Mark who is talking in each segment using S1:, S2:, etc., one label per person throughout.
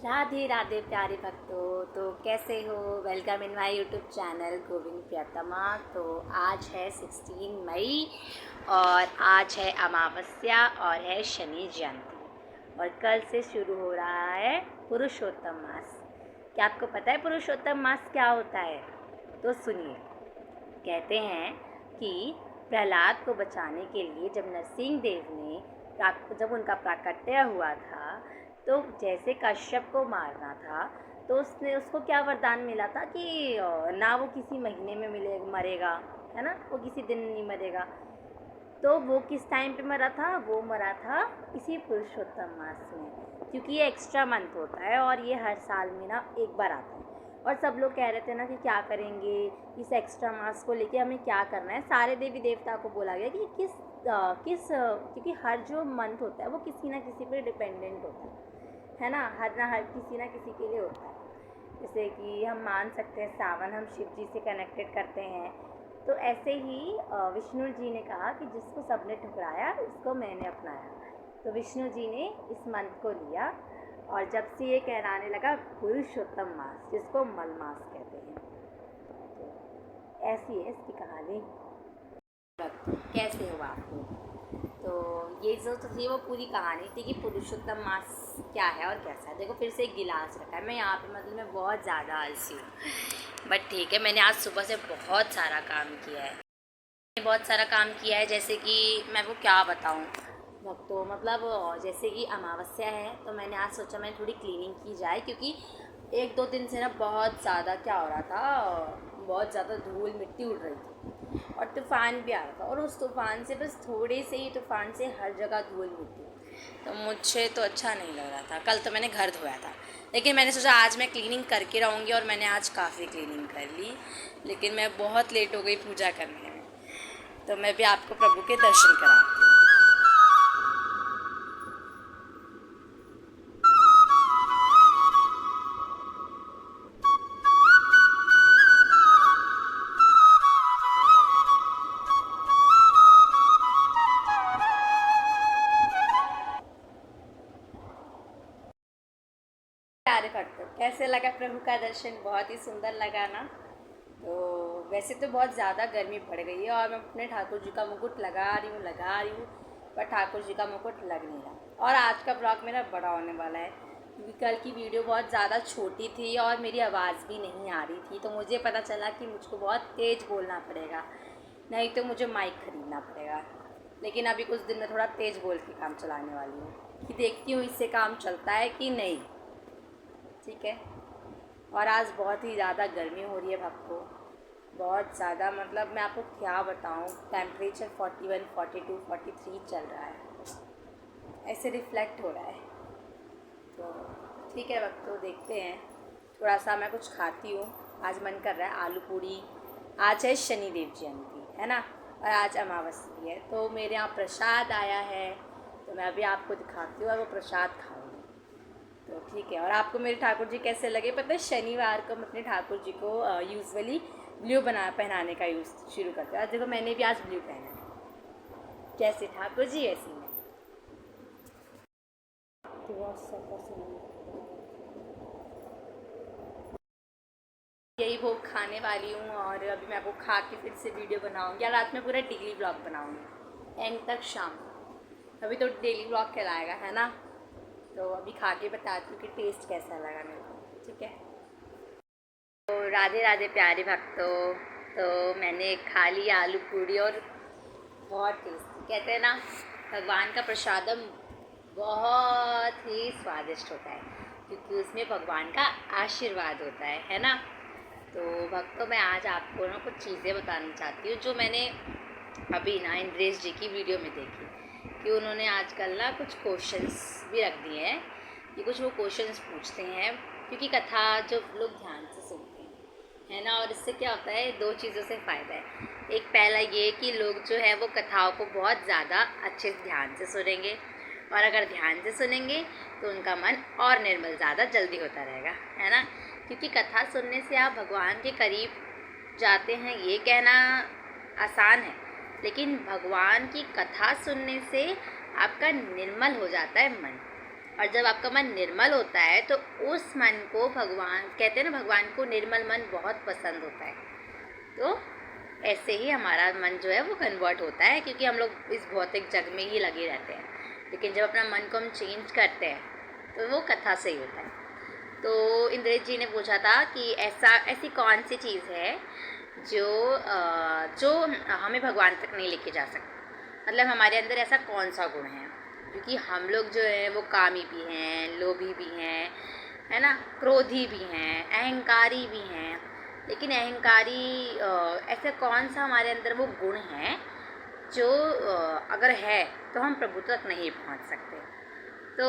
S1: राधे राधे प्यारे भक्तों। तो कैसे हो? Welcome in my YouTube channel Govind Priyatama. तो आज है 16 मई और आज है अमावस्या और है शनि जयंती और कल से शुरू हो रहा है पुरुषोत्तम मास। क्या आपको पता है पुरुषोत्तम मास क्या होता है? तो सुनिए। कहते हैं कि प्रहलाद को बचाने के लिए जब नरसिंह देव ने जब उनका प्राकट्य हुआ था तो जैसे कश्यप को मारना था तो उसको क्या वरदान मिला था कि ना वो किसी महीने में मरेगा, है ना, वो किसी दिन नहीं मरेगा। तो वो किस टाइम पे मरा था? वो मरा था इसी पुरुषोत्तम मास में, क्योंकि ये एक्स्ट्रा मंथ होता है और ये हर साल में ना एक बार आता है। और सब लोग कह रहे थे ना कि क्या करेंगे इस एक्स्ट्रा मास को लेके, हमें क्या करना है। सारे देवी देवता को बोला गया कि क्योंकि हर जो मंथ होता है वो किसी ना किसी पे डिपेंडेंट होता है ना, हर किसी ना किसी के लिए होता है। जैसे कि हम मान सकते हैं सावन हम शिव जी से कनेक्टेड करते हैं, तो ऐसे ही विष्णु जी ने कहा कि जिसको सबने ठुकराया उसको मैंने अपनाया। तो विष्णु जी ने इस मंथ को लिया और जब से ये कहलाने लगा पुरुषोत्तम मास, जिसको मल मास कहते हैं। तो ऐसी है इसकी कहानी। कैसे हो आप लोग? तो ये जो तो थी वो पूरी कहानी थी कि पुरुषोत्तम मास क्या है और कैसा है। देखो फिर से एक गिलास रखा है। मैं यहाँ पे मतलब मैं बहुत ज़्यादा आलसी हूँ, बट ठीक है। मैंने आज सुबह से बहुत सारा काम किया है, जैसे कि मैं वो क्या बताऊँ भक्तों। मतलब जैसे कि अमावस्या है तो मैंने आज सोचा मैं थोड़ी क्लीनिंग की जाए, क्योंकि एक दो दिन से ना बहुत ज़्यादा क्या हो रहा था, बहुत ज़्यादा धूल मिट्टी उड़ रही थी और तूफ़ान भी आ रहा था। और उस तूफ़ान से बस थोड़े से ही तूफ़ान से हर जगह धूल मिट्टी, तो मुझे तो अच्छा नहीं लग रहा था। कल तो मैंने घर धोया था, लेकिन मैंने सोचा आज मैं क्लीनिंग करके रहूँगी और मैंने आज काफ़ी क्लीनिंग कर ली। लेकिन मैं बहुत लेट हो गई पूजा करने में, तो मैं भी आपको प्रभु के दर्शन कराती हूँ। प्यारे भक्तों, कैसे लगा प्रभु का दर्शन? बहुत ही सुंदर लगा ना। तो वैसे तो बहुत ज़्यादा गर्मी बढ़ गई है और मैं अपने ठाकुर जी का मुकुट लगा रही हूँ, पर ठाकुर जी का मुकुट लग नहीं रहा। और आज का ब्लॉग मेरा बड़ा होने वाला है, क्योंकि कल की वीडियो बहुत ज़्यादा छोटी थी और मेरी आवाज़ भी नहीं आ रही थी। तो मुझे पता चला कि मुझको बहुत तेज़ बोलना पड़ेगा, नहीं तो मुझे माइक ख़रीदना पड़ेगा। लेकिन अभी कुछ दिन में थोड़ा तेज़ बोल के काम चलाने वाली हूँ कि देखती हूँ इससे काम चलता है कि नहीं। ठीक है। और आज बहुत ही ज़्यादा गर्मी हो रही है भक्तों, बहुत ज़्यादा। मतलब मैं आपको क्या बताऊँ, टेम्परेचर 41, 42, 43 चल रहा है, ऐसे रिफ्लेक्ट हो रहा है। तो ठीक है भक्तों, देखते हैं। थोड़ा सा मैं कुछ खाती हूँ। आज मन कर रहा है आलू पूड़ी। आज है शनिदेव जयंती, है ना, और आज अमावस्या है, तो मेरे यहाँ प्रसाद आया है, तो मैं अभी आपको दिखाती हूँ और वो प्रसाद खाऊँगी। तो ठीक है। और आपको मेरे ठाकुर जी कैसे लगे? पता है शनिवार को मैं अपने ठाकुर जी को यूजुअली ब्लू पहनाने का यूज़ शुरू करते हैं। देखो मैंने भी आज ब्लू पहना है, जैसे ठाकुर जी ऐसी मैं। यही वो खाने वाली हूँ और अभी मैं वो खा के फिर से वीडियो बनाऊँगी। या रात में पूरा डेली ब्लॉग बनाऊँगी एंड तक शाम। अभी तो डेली ब्लॉग कहलाएगा, है ना। तो अभी खा के बताती हूँ कि टेस्ट कैसा लगा मेरे को। ठीक है। तो राधे राधे प्यारे भक्तों। तो मैंने खा ली आलू पूड़ी और बहुत टेस्टी। कहते हैं ना भगवान का प्रसादम बहुत ही स्वादिष्ट होता है, क्योंकि उसमें भगवान का आशीर्वाद होता है ना। तो भक्तों मैं आज आपको ना कुछ चीज़ें बताना चाहती हूँ जो मैंने अभी ना इंद्रेश जी की वीडियो में देखी, कि उन्होंने आजकल ना कुछ क्वेश्चंस भी रख दिए हैं कि कुछ वो क्वेश्चंस पूछते हैं, क्योंकि कथा जो लोग ध्यान से सुनते हैं, है ना। और इससे क्या होता है, दो चीज़ों से फ़ायदा है। एक पहला ये कि लोग जो है वो कथाओं को बहुत ज़्यादा अच्छे से ध्यान से सुनेंगे, और अगर ध्यान से सुनेंगे तो उनका मन और निर्मल ज़्यादा जल्दी होता रहेगा, है ना। क्योंकि कथा सुनने से आप भगवान के करीब जाते हैं ये कहना आसान है, लेकिन भगवान की कथा सुनने से आपका निर्मल हो जाता है मन। और जब आपका मन निर्मल होता है तो उस मन को भगवान कहते हैं ना, भगवान को निर्मल मन बहुत पसंद होता है। तो ऐसे ही हमारा मन जो है वो कन्वर्ट होता है, क्योंकि हम लोग इस भौतिक जग में ही लगे रहते हैं। लेकिन जब अपना मन को हम चेंज करते हैं तो वो कथा से ही होता है। तो इंद्रजीत जी ने पूछा था कि ऐसी कौन सी चीज़ है जो हमें भगवान तक नहीं लेके जा सकती, मतलब हमारे अंदर ऐसा कौन सा गुण है। क्योंकि हम लोग जो है वो कामी भी हैं, लोभी भी हैं, है ना, क्रोधी भी हैं, अहंकारी भी हैं। लेकिन अहंकारी ऐसा कौन सा हमारे अंदर वो गुण है जो अगर है तो हम प्रभु तक नहीं पहुंच सकते। तो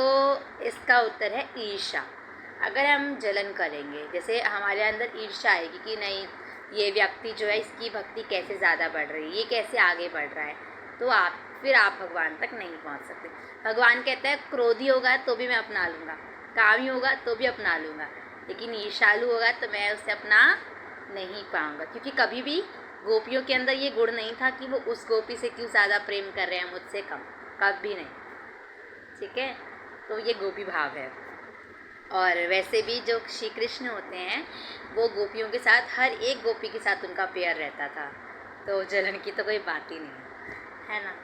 S1: इसका उत्तर है ईर्ष्या। अगर हम जलन करेंगे, जैसे हमारे अंदर ईर्ष्या आएगी कि नहीं, ये व्यक्ति जो है इसकी भक्ति कैसे ज़्यादा बढ़ रही है, ये कैसे आगे बढ़ रहा है, तो फिर आप भगवान तक नहीं पहुंच सकते। भगवान कहते हैं क्रोधी होगा तो भी मैं अपना लूँगा, कामी होगा तो भी अपना लूँगा, लेकिन ईर्ष्यालु होगा तो मैं उसे अपना नहीं पाऊँगा। क्योंकि कभी भी गोपियों के अंदर ये गुण नहीं था कि वो उस गोपी से क्यों ज़्यादा प्रेम कर रहे हैं, मुझसे कम, कभी नहीं। ठीक है, तो ये गोपी भाव है। और वैसे भी जो श्री कृष्ण होते हैं वो गोपियों के साथ, हर एक गोपी के साथ उनका प्यार रहता था, तो जलन की तो कोई बात ही नहीं है ना।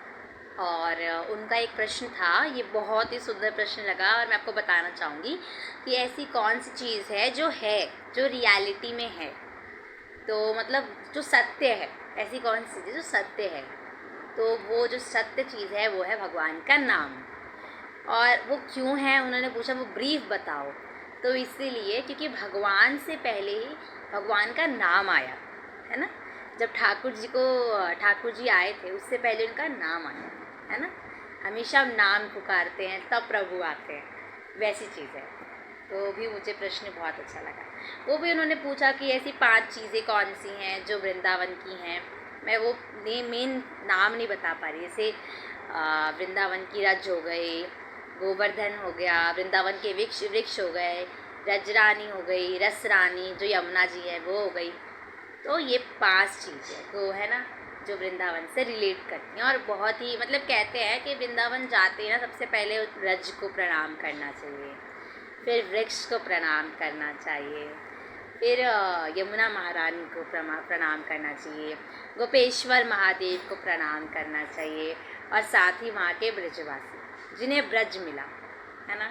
S1: और उनका एक प्रश्न था, ये बहुत ही सुंदर प्रश्न लगा और मैं आपको बताना चाहूँगी कि ऐसी कौन सी चीज़ है जो रियलिटी में है, तो मतलब जो सत्य है, ऐसी कौन सी चीज़ है जो सत्य है। तो वो जो सत्य चीज़ है वो है भगवान का नाम। और वो क्यों है, उन्होंने पूछा वो ब्रीफ बताओ। तो इसीलिए क्योंकि भगवान से पहले ही भगवान का नाम आया है ना। जब ठाकुर जी आए थे उससे पहले उनका नाम आया है ना। हमेशा हम नाम पुकारते हैं तब प्रभु आते हैं, वैसी चीज़ है। तो भी मुझे प्रश्न बहुत अच्छा लगा। वो भी उन्होंने पूछा कि ऐसी 5 चीज़ें कौन सी हैं जो वृंदावन की हैं। मैं वो मेन नाम नहीं बता पा रही, जैसे वृंदावन की रज हो गई, गोवर्धन हो गया, वृंदावन के वृक्ष हो गए, रजरानी हो गई, रस रानी जो यमुना जी है वो हो गई। तो ये 5 चीज़ें तो है ना जो वृंदावन से रिलेट करती हैं। और बहुत ही मतलब कहते हैं कि वृंदावन जाते हैं ना, सबसे पहले रज को प्रणाम करना चाहिए, फिर वृक्ष को प्रणाम करना चाहिए, फिर यमुना महारानी को प्रणाम करना चाहिए, गोपेश्वर महादेव को प्रणाम करना चाहिए, और साथ ही वहाँ के ब्रजवासी जिन्हें ब्रज मिला है ना।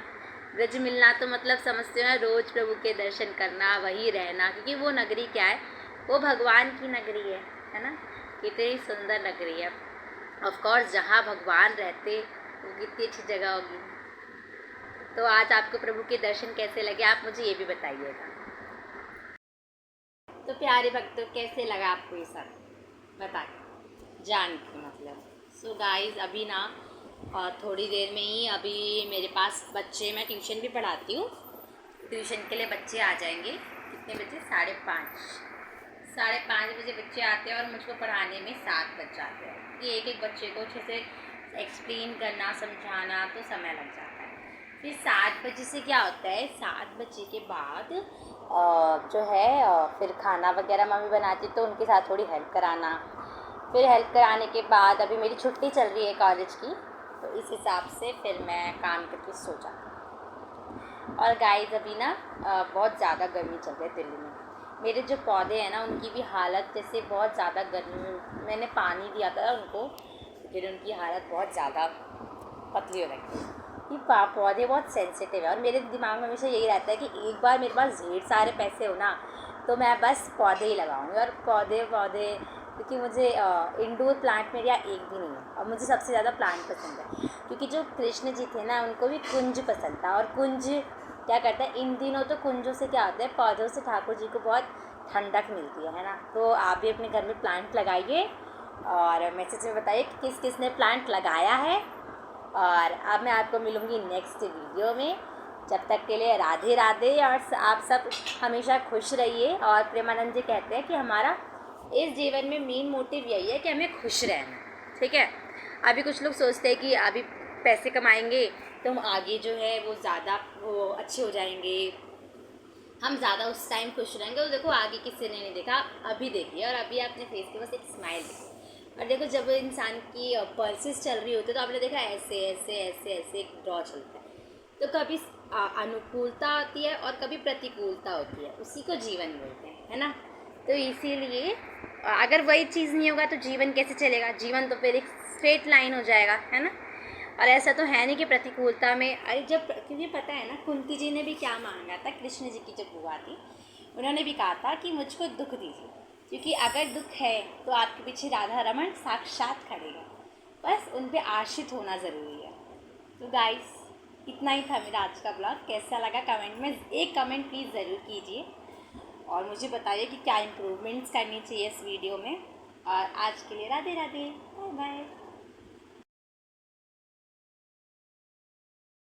S1: ब्रज मिलना तो मतलब समझते हो ना, रोज़ प्रभु के दर्शन करना, वही रहना, क्योंकि वो नगरी क्या है, वो भगवान की नगरी है ना। कितनी सुंदर नगरी है। ऑफ कोर्स जहाँ भगवान रहते वो कितनी अच्छी जगह होगी। तो आज आपको प्रभु के दर्शन कैसे लगे आप मुझे ये भी बताइएगा। तो प्यारे भक्तों कैसे लगा आपको ये सब बताइए जान के मतलब। सो गाइस अभी ना थोड़ी देर में ही अभी मेरे पास बच्चे, मैं ट्यूशन भी पढ़ाती हूँ, ट्यूशन के लिए बच्चे आ जाएंगे। कितने बजे? 5:30 बजे बच्चे आते हैं और मुझको पढ़ाने में 7 बज जाते हैं। कि एक बच्चे को अच्छे से एक्सप्लेन करना, समझाना तो समय लग जाता है। फिर 7 बजे से क्या होता है, 7 बजे के बाद जो है फिर खाना वगैरह मम्मी बनाती तो उनके साथ थोड़ी हेल्प कराना। फिर हेल्प कराने के बाद अभी मेरी छुट्टी चल रही है कॉलेज की, तो इस हिसाब से फिर मैं काम करके सो जाती हूँ। और गाइस अभी ना बहुत ज़्यादा गर्मी चल रही है दिल्ली में। मेरे जो पौधे हैं ना उनकी भी हालत जैसे बहुत ज़्यादा गर्मी, मैंने पानी दिया था उनको, लेकिन उनकी हालत बहुत ज़्यादा पतली हो रही है। ये पौधे बहुत सेंसिटिव है और मेरे दिमाग में हमेशा यही रहता है कि एक बार मेरे पास ढेर सारे पैसे हो ना तो मैं बस पौधे ही लगाऊंगी। और पौधे क्योंकि मुझे इंडोर प्लांट मेरे यहाँ एक भी नहीं है और मुझे सबसे ज़्यादा प्लांट पसंद है। क्योंकि जो कृष्ण जी थे ना उनको भी कुंज पसंद था, और कुंज क्या करता है इन दिनों, तो कुंजों से क्या होता है, पौधों से ठाकुर जी को बहुत ठंडक मिलती है ना। तो आप भी अपने घर में प्लांट लगाइए और मैसेज में बताइए कि किस किस ने प्लांट लगाया है। और अब मैं आपको मिलूँगी नेक्स्ट वीडियो में। जब तक के लिए राधे राधे, और आप सब हमेशा खुश रहिए। और प्रेमानंद जी कहते हैं कि हमारा इस जीवन में मेन मोटिव यही है कि हमें खुश रहना, ठीक है। अभी कुछ लोग सोचते हैं कि अभी पैसे कमाएंगे तो हम आगे जो है वो ज़्यादा वो अच्छे हो जाएंगे, हम ज़्यादा उस टाइम खुश रहेंगे। तो देखो आगे किसी ने नहीं देखा, अभी देखिए, और अभी आपने फेस के बस एक स्माइल देखिए। और देखो जब इंसान की पल्सेस चल रही होती है तो आपने देखा ऐसे ऐसे ऐसे ऐसे एक ड्रॉ चलता है, तो कभी अनुकूलता होती है और कभी प्रतिकूलता होती है, उसी को जीवन बोलते हैं, है ना। तो इसीलिए अगर वही चीज़ नहीं होगा तो जीवन कैसे चलेगा, जीवन तो फिर एक स्ट्रेट लाइन हो जाएगा, है ना। और ऐसा तो है नहीं कि प्रतिकूलता में, अरे जब, क्योंकि पता है ना कुंती जी ने भी क्या मांगा था, कृष्ण जी की जब बुआ थी उन्होंने भी कहा था कि मुझको दुख दीजिए, क्योंकि अगर दुख है तो आपके पीछे राधा रमन साक्षात खड़ेगा, बस उन पे आश्रित होना ज़रूरी है। तो गाइस इतना ही था मेरा आज का ब्लॉग। कैसा लगा कमेंट में एक कमेंट प्लीज़ ज़रूर कीजिए और मुझे बताइए कि क्या इम्प्रूवमेंट्स करनी चाहिए इस वीडियो में। और आज के लिए राधे राधे, बाय बाय।